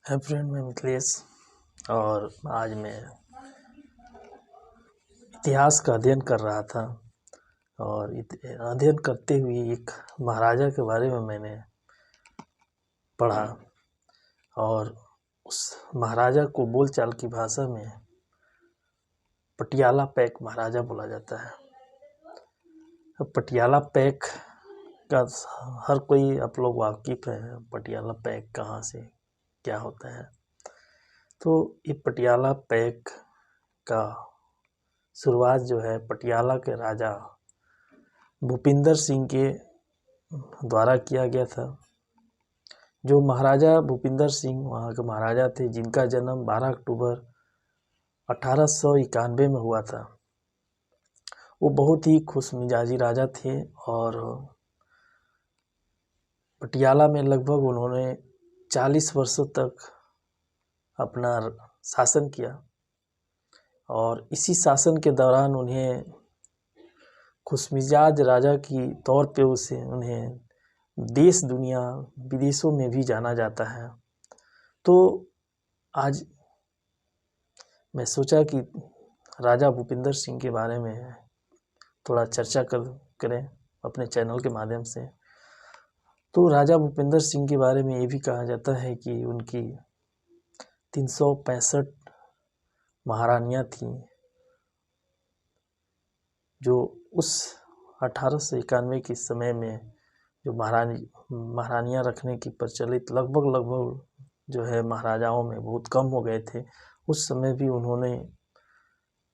है फ्रेंड, मैं मिथिलेश। और आज मैं इतिहास का अध्ययन कर रहा था और अध्ययन करते हुए एक महाराजा के बारे में मैंने पढ़ा और उस महाराजा को बोलचाल की भाषा में पटियाला पैक महाराजा बोला जाता है। अब पटियाला पैक का हर कोई आप लोग वाकिफ़ है, पटियाला पैक कहाँ से क्या होता है। तो ये पटियाला पैक का शुरुआत जो है पटियाला के राजा भूपिंदर सिंह के द्वारा किया गया था। जो महाराजा भूपिंदर सिंह वहाँ के महाराजा थे, जिनका जन्म 12 अक्टूबर 1891 में हुआ था। वो बहुत ही खुशमिजाजी राजा थे और पटियाला में लगभग उन्होंने 40 वर्षों तक अपना शासन किया और इसी शासन के दौरान उन्हें खुशमिजाज राजा की तौर पे उन्हें देश दुनिया विदेशों में भी जाना जाता है। तो आज मैं सोचा कि राजा भूपिंदर सिंह के बारे में थोड़ा चर्चा करें अपने चैनल के माध्यम से। तो राजा भूपिंदर सिंह के बारे में ये भी कहा जाता है कि उनकी 365 महारानियाँ थीं, जो उस 1891 के समय में जो महारानियाँ रखने की प्रचलित लगभग जो है महाराजाओं में बहुत कम हो गए थे। उस समय भी उन्होंने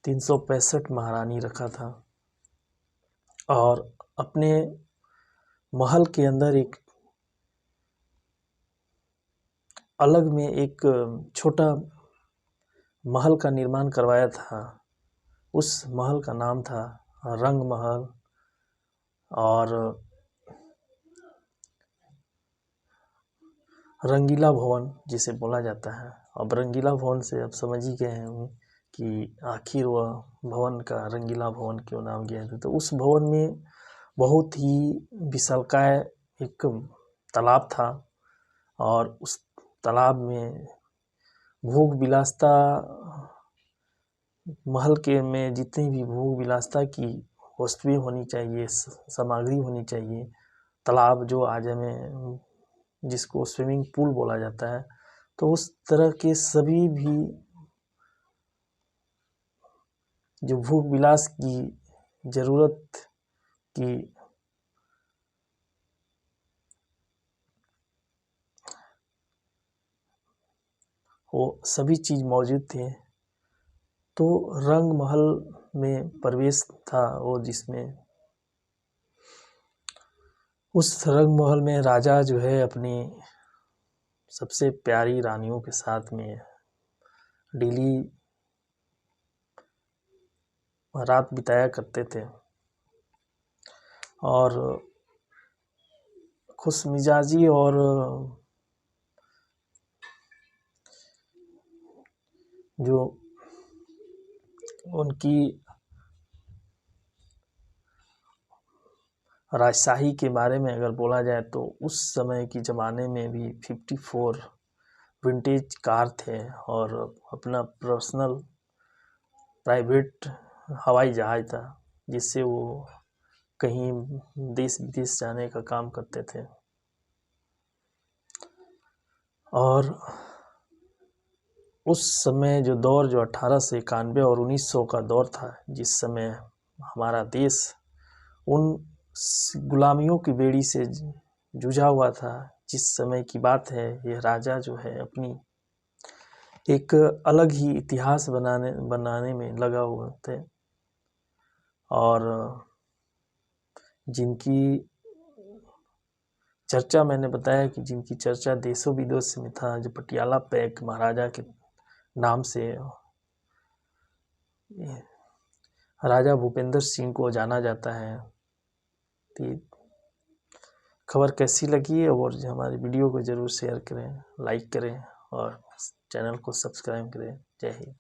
365 महारानी रखा था और अपने महल के अंदर एक अलग में एक छोटा महल का निर्माण करवाया था। उस महल का नाम था रंग महल और रंगीला भवन जिसे बोला जाता है। अब रंगीला भवन से आप समझ ही गए हैं कि आखिर वह भवन का रंगीला भवन क्यों नाम दिया था। तो उस भवन में बहुत ही विशालकाय एक तालाब था और उस तालाब में भोग विलासता महल के में जितनी भी भोग विलासता की वस्तुएं होनी चाहिए, सामग्री होनी चाहिए, तालाब जो आज हमें जिसको स्विमिंग पूल बोला जाता है, तो उस तरह के सभी भी जो भोग विलास की जरूरत की वो सभी चीज़ मौजूद थे। तो रंग महल में प्रवेश था वो, जिसमें उस रंग महल में राजा जो है अपनी सबसे प्यारी रानियों के साथ में डेली रात बिताया करते थे और खुशमिजाजी और जो उनकी राजशाही के बारे में अगर बोला जाए तो उस समय की ज़माने में भी 54 विंटेज कार थे और अपना पर्सनल प्राइवेट हवाई जहाज़ था, जिससे वो कहीं देश विदेश जाने का काम करते थे। और उस समय जो दौर जो 1891 और 1900 का दौर था, जिस समय हमारा देश उन गुलामियों की बेड़ी से जूझा हुआ था, जिस समय की बात है, यह राजा जो है अपनी एक अलग ही इतिहास बनाने में लगा हुआ थे और जिनकी चर्चा मैंने बताया कि जिनकी चर्चा देशों विदेशों में था, जो पटियाला पैक महाराजा के नाम से राजा भूपेंद्र सिंह को जाना जाता है। तो खबर कैसी लगी है और हमारी वीडियो को ज़रूर शेयर करें, लाइक करें और चैनल को सब्सक्राइब करें। जय हिंद।